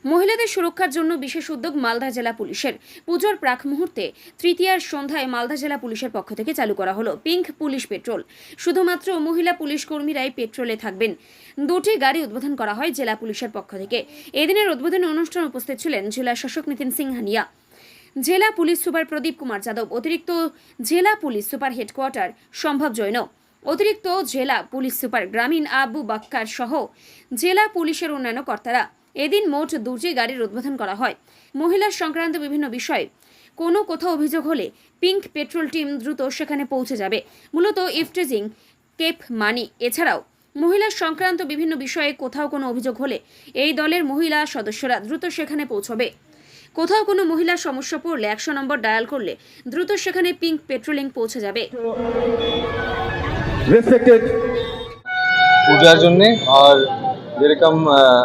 মহিলাদের সুরক্ষার জন্য বিশেষ উদ্যোগ মালদা জেলা পুলিশের। পুজোর প্রাক মুহূর্তে তৃতীয়ার সন্ধ্যায় মালদা জেলা পুলিশের পক্ষ থেকে চালু করা হলো পিঙ্ক পুলিশ পেট্রোল। শুধুমাত্র মহিলা পুলিশ কর্মীরাই পেট্রোলে থাকবেন। দুটি গাড়ি উদ্বোধন করা হয় জেলা পুলিশের পক্ষ থেকে। এদিনের উদ্বোধনী অনুষ্ঠানে উপস্থিত ছিলেন জেলা শাসক নিতিন সিংহানিয়া, জেলা পুলিশ সুপার প্রদীপ কুমার যাদব, অতিরিক্ত জেলা পুলিশ সুপার হেডকোয়ার্টার সম্ভব জৈন, অতিরিক্ত জেলা পুলিশ সুপার গ্রামীণ আবু বাক্কার সহ জেলা পুলিশের অন্যান্য কর্তারা। এদিন মোট 2টি গাড়ির উদ্বোধন করা হয়। মহিলা সংক্রান্ত বিভিন্ন বিষয়ে কোনো কোথাও অভিযোগ হলে পিঙ্ক পেট্রোল টিম দ্রুত সেখানে পৌঁছে যাবে। মূলত ইফটেজিং, কেপ মানি এছাড়াও মহিলা সংক্রান্ত বিভিন্ন বিষয়ে কোথাও কোনো অভিযোগ হলে এই দলের মহিলা সদস্যরা দ্রুত সেখানে পৌঁছবে। কোথাও কোনো মহিলার সমস্যা পড়লে 100 নম্বর ডায়াল করলে দ্রুত সেখানে পিঙ্ক পেট্রোলিং পৌঁছে যাবে। পূজার জন্য আর যেরকম